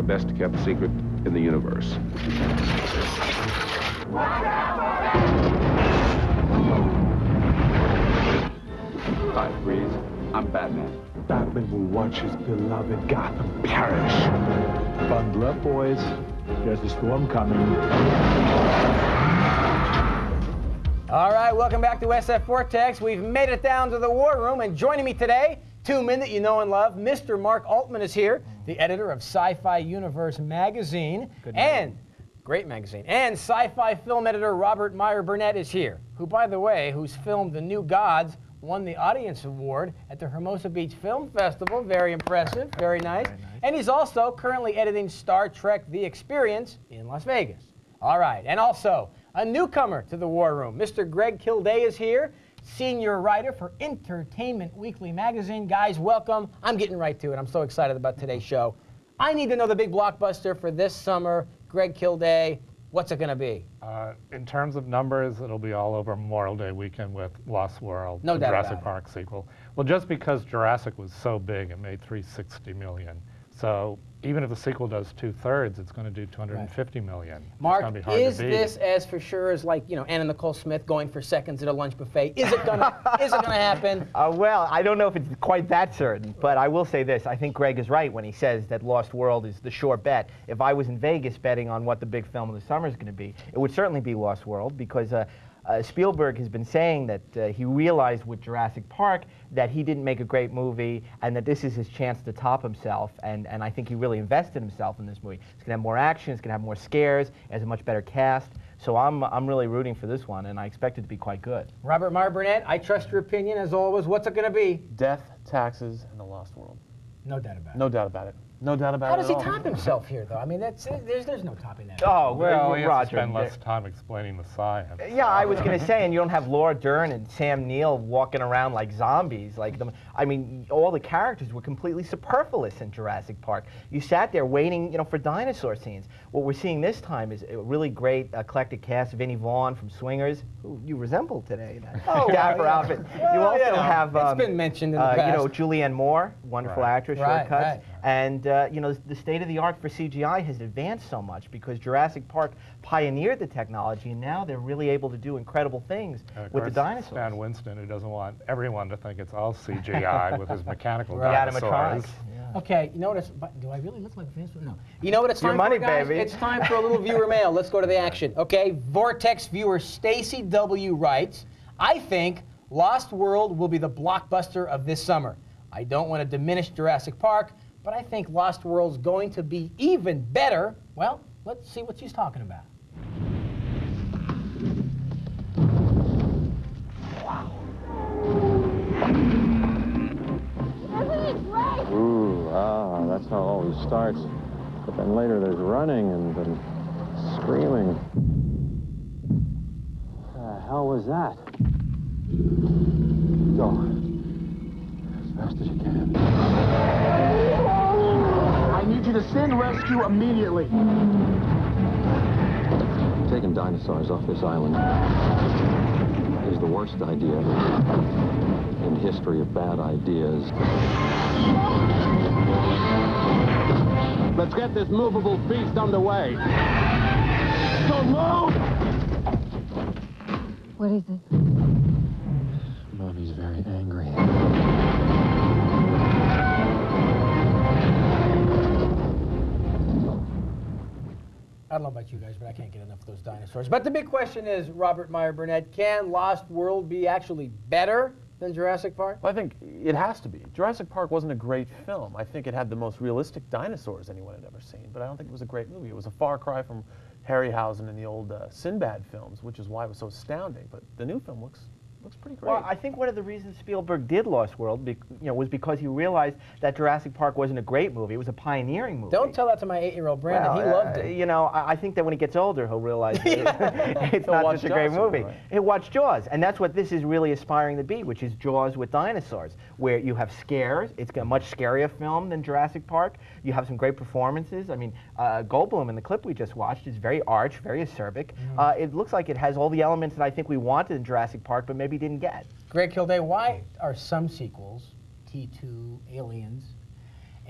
The best kept secret in the universe. Hi, Breeze. I'm Batman. Batman will watch his beloved Gotham perish. Bundle up, boys. There's a storm coming. All right, welcome back to SF Vortex. We've made it down to the war room, and joining me today, two men that you know and love. Mr. Mark Altman is here, the editor of Sci-Fi Universe magazine, and great magazine. And Sci-Fi film editor Robert Meyer Burnett is here, who, by the way, who's filmed The New Gods, won the Audience Award at the Hermosa Beach Film Festival. Very impressive, very nice. And he's also currently editing Star Trek The Experience in Las Vegas. All right, and also a newcomer to the war room, Mr. Gregg Kilday is here, senior writer for Entertainment Weekly magazine. Guys, welcome. I'm getting right to it. I'm so excited about today's show. I need to know the big blockbuster for this summer. Gregg Kilday, what's it going to be? In terms of numbers, it'll be all over Memorial Day weekend with Lost World, No the doubt Jurassic about it. Park sequel. Well, just because Jurassic was so big, it made $360 million. So even if the sequel does 2/3, it's going to do $250 million. Mark, it's going to be hard is to beat. this as for sure as like, you know, Anna Nicole Smith going for seconds at a lunch buffet? Is it gonna happen? Well, I don't know if it's quite that certain, but I will say this. I think Gregg is right when he says that Lost World is the sure bet. If I was in Vegas betting on what the big film of the summer is going to be, it would certainly be Lost World, because Spielberg has been saying that he realized with Jurassic Park that he didn't make a great movie and that this is his chance to top himself, and I think he really invested himself in this movie. It's going to have more action, it's going to have more scares, it has a much better cast, so I'm really rooting for this one, and I expect it to be quite good. Robert Meyer Burnett, I trust your opinion as always. What's it going to be? Death, taxes, and the Lost World. No doubt about it. No doubt about it. No doubt about How it does he at all. top himself here, though? I mean, there's no topping that. Oh, Well, he has Roger. to spend less time explaining the science. Yeah, I was going to say, and you don't have Laura Dern and Sam Neill walking around like zombies. I mean, all the characters were completely superfluous in Jurassic Park. You sat there waiting, for dinosaur scenes. What we're seeing this time is a really great eclectic cast. Vinnie Vaughn from Swingers, who you resemble today. That dapper outfit. Well, you also have it's been mentioned in the past. Julianne Moore, wonderful actress, shortcuts. Right. And the state of the art for CGI has advanced so much because Jurassic Park pioneered the technology, and now they're really able to do incredible things with the dinosaurs. Stan Winston, who doesn't want everyone to think it's all CGI with his mechanical The dinosaurs. animatronics. Yeah. Okay, you know what it's, do I really look like a fan? No. You know what it's Your time money, for, guys? baby. It's time for a little viewer mail. Let's go to the action. Okay, Vortex viewer Stacy W. writes, I think Lost World will be the blockbuster of this summer. I don't want to diminish Jurassic Park, but I think Lost World's going to be even better. Well, let's see what she's talking about. Ooh, that's how it always starts. But then later there's running and then screaming. What the hell was that? Go. As fast as you can. I need you to send rescue immediately. Taking dinosaurs off this island is the worst idea in the history of bad ideas. Let's get this movable feast underway. So move! What is it? Mommy's very angry. I don't know about you guys, but I can't get enough of those dinosaurs. But the big question is, Robert Meyer Burnett, can Lost World be actually better than Jurassic Park? Well, I think it has to be. Jurassic Park wasn't a great film. I think it had the most realistic dinosaurs anyone had ever seen, but I don't think it was a great movie. It was a far cry from Harryhausen and the old Sinbad films, which is why it was so astounding. But the new film looks pretty great. Well, I think one of the reasons Spielberg did Lost World, was because he realized that Jurassic Park wasn't a great movie; it was a pioneering movie. Don't tell that to my 8-year-old Brandon. He loved it. I think that when he gets older, he'll realize that it's not watch just a great Jaws, movie. right? He'll watch Jaws, and that's what this is really aspiring to be, which is Jaws with dinosaurs, where you have scares. It's a much scarier film than Jurassic Park. You have some great performances. I mean, Goldblum in the clip we just watched is very arch, very acerbic. It looks like it has all the elements that I think we wanted in Jurassic Park, but maybe didn't get. Gregg Kilday, why are some sequels, T2, Aliens,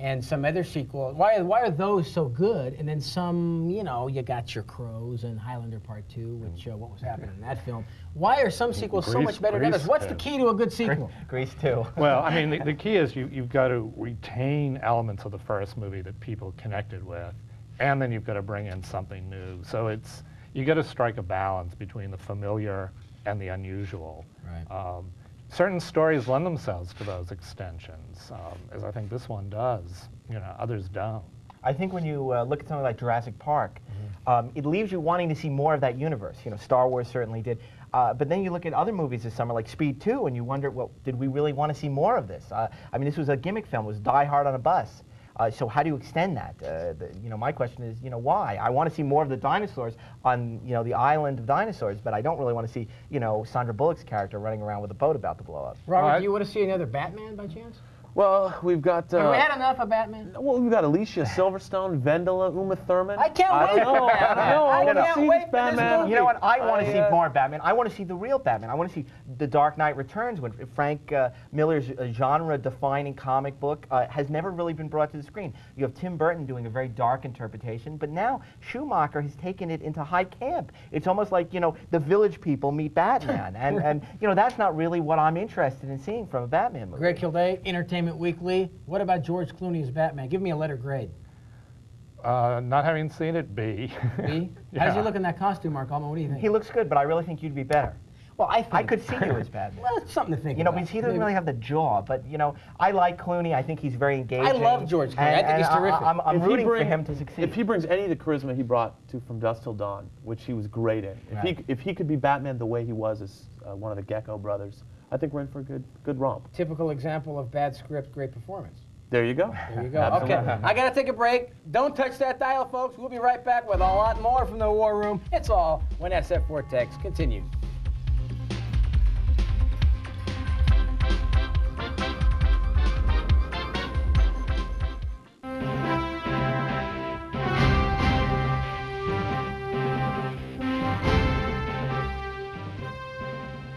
and some other sequel. Why are those so good? And then some, you know, you got your Crows and Highlander Part 2, which what was happening in that film. Why are some sequels so much better than others? What's the key to a good sequel? Grease 2. Well, I mean, the key is you've got to retain elements of the first movie that people connected with, and then you've got to bring in something new. So you got to strike a balance between the familiar and the unusual. Right. Certain stories lend themselves to those extensions, as I think this one does. You know, others don't. I think when you look at something like Jurassic Park, it leaves you wanting to see more of that universe. You know, Star Wars certainly did. But then you look at other movies this summer, like Speed 2, and you wonder, well, did we really want to see more of this? I mean, this was a gimmick film. It was Die Hard on a bus. So how do you extend that? You know, my question is, you know, why? I want to see more of the dinosaurs on, you know, the island of dinosaurs, but I don't really want to see, you know, Sandra Bullock's character running around with a boat about to blow up. Robert, do you want to see another Batman by chance? Well, we've got. Have we had enough of Batman? Well, we've got Alicia Silverstone, Vendela, Uma Thurman. I can't wait for Batman. I can't wait for this movie. You know what? I want to see more Batman. I want to see the real Batman. I want to see The Dark Knight Returns, when Frank Miller's genre-defining comic book has never really been brought to the screen. You have Tim Burton doing a very dark interpretation, but now Schumacher has taken it into high camp. It's almost like, you know, the Village People meet Batman, and you know, that's not really what I'm interested in seeing from a Batman movie. Gregg Kilday, Entertainment Weekly. What about George Clooney as Batman? Give me a letter grade. Not having seen it, B. B? Yeah. How does he look in that costume, Mark Altman? What do you think? He looks good, but I really think you'd be better. Well, I could see you as Batman. Well, it's something to think You know, about. because he doesn't really have the jaw, but, you know, I like Clooney. I think he's very engaging. I love George Clooney. I think he's terrific. I'm rooting for him to succeed. If he brings any of the charisma he brought to From Dusk Till Dawn, which he was great in, if he could be Batman the way he was as one of the Gecko brothers, I think we're in for a good romp. Typical example of bad script, great performance. There you go. There you go. Okay, I got to take a break. Don't touch that dial, folks. We'll be right back with a lot more from the War Room. It's all when SF Vortex continues.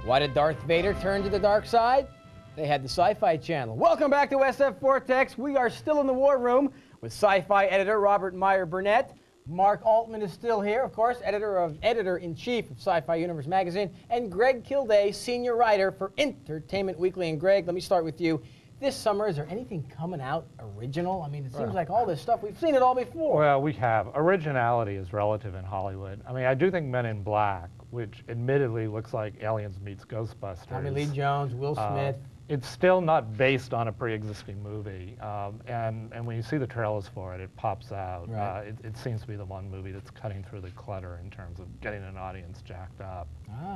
Why did Darth Vader turn to the dark side? They had the Sci-Fi channel. Welcome back to SF Vortex. We are still in the War Room with Sci-Fi editor Robert Meyer Burnett. Mark Altman is still here, of course, editor-in-chief of Sci-Fi Universe magazine, and Gregg Kilday, senior writer for Entertainment Weekly. And Gregg, let me start with you. This summer, is there anything coming out original? I mean, it seems like all this stuff, we've seen it all before. Well, we have. Originality is relative in Hollywood. I mean, I do think Men in Black, which admittedly looks like Aliens meets Ghostbusters. Tommy Lee Jones, Will Smith. It's still not based on a pre-existing movie, and when you see the trailers for it, it pops out. Right. It seems to be the one movie that's cutting through the clutter in terms of getting an audience jacked up.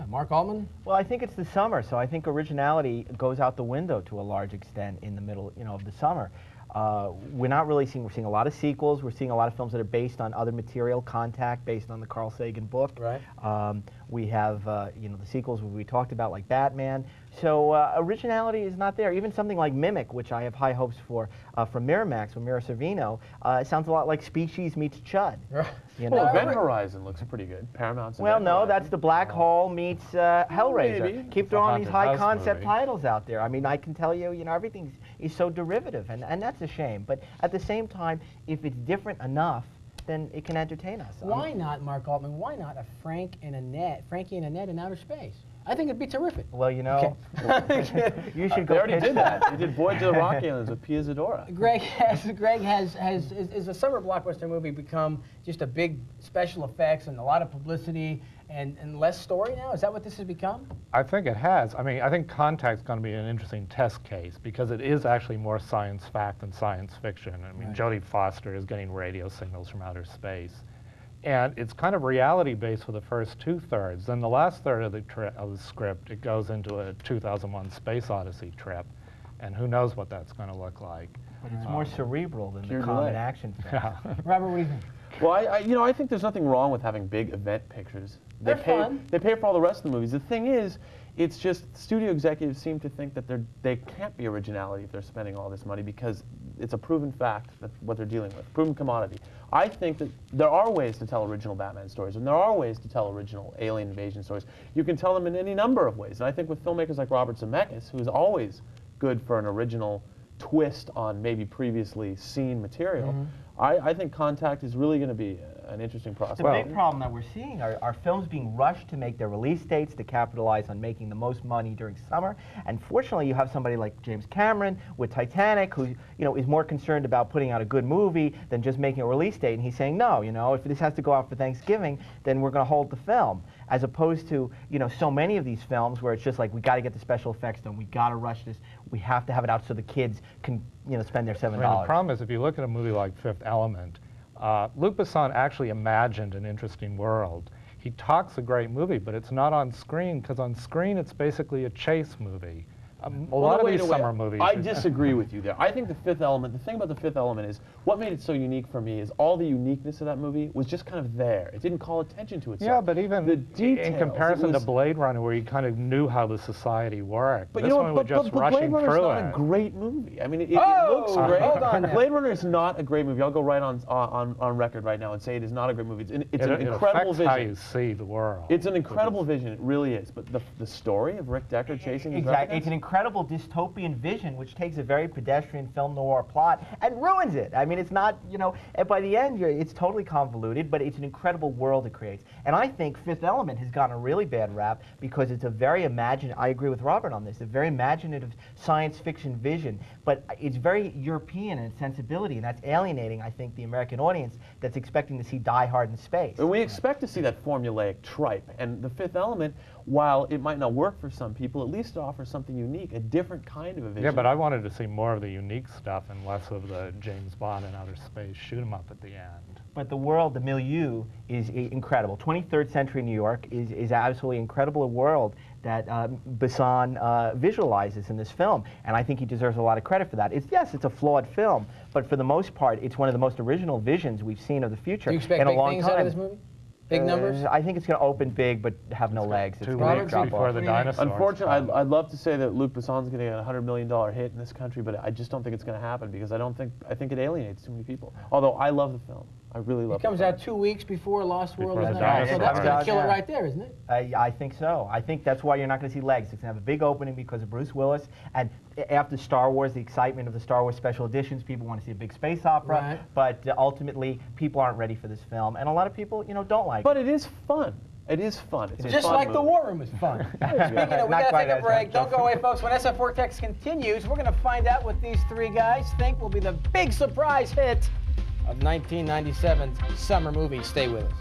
Mark Altman? Well, I think it's the summer, so I think originality goes out the window to a large extent in the middle, you know, of the summer. We're not really seeing, we're seeing a lot of sequels. We're seeing a lot of films that are based on other material, Contact, based on the Carl Sagan book. Right. We have, you know, the sequels we talked about, like Batman. So originality is not there. Even something like Mimic, which I have high hopes for, from Miramax, with Mira Sorvino, sounds a lot like Species meets Chud. You know? Well, Event Horizon looks pretty good. Paramount's Well, Event no, Horizon. that's the Black Hole meets Hellraiser. Maybe. Keep throwing these Haunted House high-concept movie. titles out there. I mean, I can tell you, you know, everything is so derivative, and that's a shame. But at the same time, if it's different enough, then it can entertain us. Why not, Mark Altman, why not a Frankie and Annette in outer space? I think it'd be terrific. Well, you know, you should go. They already pitch did that. that. They did Voyage of the Rock Aliens with Pia Zadora. Greg is a summer blockbuster movie become just a big special effects and a lot of publicity and less story now? Is that what this has become? I think it has. I mean, I think Contact's going to be an interesting test case because it is actually more science fact than science fiction. I mean, Jodie Foster is getting radio signals from outer space. And it's kind of reality-based for the first two-thirds. Then the last third of the script, it goes into a 2001 Space Odyssey trip. And who knows what that's going to look like. But it's more cerebral than Pure the common delay. action film. Robert, what do you think? Well, you know, I think there's nothing wrong with having big event pictures. They're fun. They pay for all the rest of the movies. The thing is, it's just studio executives seem to think that they can't be originality if they're spending all this money because it's a proven fact that what they're dealing with, proven commodity. I think that there are ways to tell original Batman stories, and there are ways to tell original alien invasion stories. You can tell them in any number of ways. And I think with filmmakers like Robert Zemeckis, who's always good for an original twist on maybe previously seen material. I think Contact is really going to be an interesting process. The big problem that we're seeing are films being rushed to make their release dates to capitalize on making the most money during summer. And fortunately, you have somebody like James Cameron with Titanic, who is more concerned about putting out a good movie than just making a release date. And he's saying, no, if this has to go out for Thanksgiving, then we're going to hold the film. As opposed to so many of these films where it's just like, we got to get the special effects done, we got to rush this, we have to have it out so the kids can spend their $7. I mean, the problem is, if you look at a movie like Fifth Element, Luc Besson actually imagined an interesting world. He talks a great movie, but it's not on screen, because on screen it's basically a chase movie. A lot of these summer movies. I disagree with you there. I think the Fifth Element, the thing about the Fifth Element is, what made it so unique for me is all the uniqueness of that movie was just kind of there. It didn't call attention to itself. Yeah, but even the details, in comparison to Blade Runner, where you kind of knew how the society worked, but this one was just rushing Blade through Runner's not it. a great movie. I mean, it looks great. Hold on now. Blade Runner is not a great movie. I'll go right on record right now and say it is not a great movie. It's an incredible affects vision. how you see the world. It's an incredible vision. It really is. But the story of Rick Deckard chasing his Exactly. It's an incredible dystopian vision which takes a very pedestrian film noir plot and ruins it. I mean, it's not, and by the end, it's totally convoluted, but it's an incredible world it creates. And I think Fifth Element has gotten a really bad rap because it's a very imaginative, I agree with Robert on this, a very imaginative science fiction vision, but it's very European in its sensibility, and that's alienating, I think, the American audience that's expecting to see Die Hard in space. And we expect to see that formulaic tripe. And the Fifth Element, while it might not work for some people, at least it offers something unique, a different kind of a vision. Yeah, but I wanted to see more of the unique stuff and less of the James Bond in outer space shoot 'em up at the end. But the world, the milieu, is incredible. 23rd century New York is absolutely incredible, a world that Besson visualizes in this film, and I think he deserves a lot of credit for that. Yes, it's a flawed film, but for the most part, it's one of the most original visions we've seen of the future Do you expect in a big long things time. out of this movie? Big numbers? I think it's going to open big, but have no legs. It's 2 gonna weeks drop before off. the dinosaurs. Unfortunately, I'd love to say that Luc Besson's going to get a $100 million hit in this country, but I just don't think it's going to happen because I think it alienates too many people. Although I love the film. I really love It comes out 2 weeks before Lost World, Before isn't the it? So dinosaurs. that's going to kill it Yeah. right there, isn't it? I think so. I think that's why you're not going to see legs. It's going to have a big opening because of Bruce Willis. And after Star Wars, the excitement of the Star Wars special editions, people want to see a big space opera. Right. But ultimately, people aren't ready for this film. And a lot of people, don't like it. But it is fun. It is fun. It's a Just fun like the movie. War Room is fun. Speaking of, we Not got to quite take a as break. much. Don't go away, folks. When SF4 Text continues, we're going to find out what these three guys think will be the big surprise hit of 1997's summer movie. Stay with us.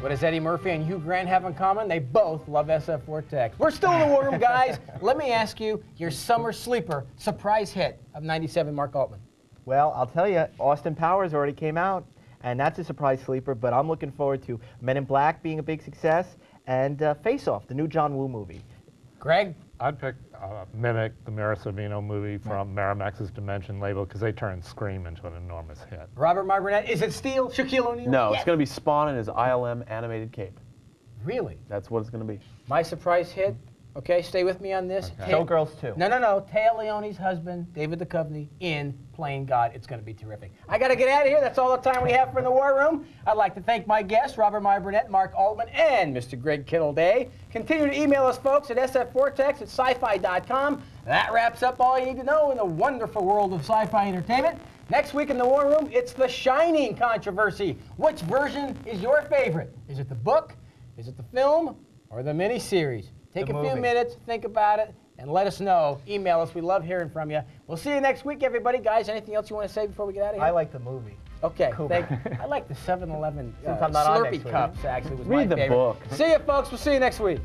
What does Eddie Murphy and Hugh Grant have in common? They both love SF4 Text. We're still in the War Room, guys. Let me ask you your summer sleeper surprise hit of 97, Mark Altman. Well, I'll tell you, Austin Powers already came out, and that's a surprise sleeper, but I'm looking forward to Men in Black being a big success, and Face Off, the new John Woo movie. Greg? I'd pick Mimic, the Mira Sorvino movie from Miramax's Dimension label, because they turned Scream into an enormous hit. Robert My Burnett, is it Steel? Shaquille O'Neal? No, Yes. it's going to be Spawn in his ILM animated cape. Really? That's what it's going to be. My surprise hit, okay, stay with me on this. Okay. Showgirls 2. No. Taya Leone's husband, David Duchovny, in Playing God. It's going to be terrific. I got to get out of here. That's all the time we have for the War Room. I'd like to thank my guests, Robert My Burnett, Mark Altman, and Mr. Gregg Kilday. Continue to email us, folks, at sfvortex@sci-fi.com. That wraps up all you need to know in the wonderful world of sci-fi entertainment. Next week in the War Room, it's the Shining controversy. Which version is your favorite? Is it the book? Is it the film? Or the miniseries? Take The a few movie. minutes, think about it, and let us know. Email us. We love hearing from you. We'll see you next week, everybody. Guys, anything else you want to say before we get out of here? I like the movie. Okay, Cool. I like the 7-Eleven Since I'm not on Slurpee next week. cups, actually, was Read my the favorite. book. See you, folks. We'll see you next week.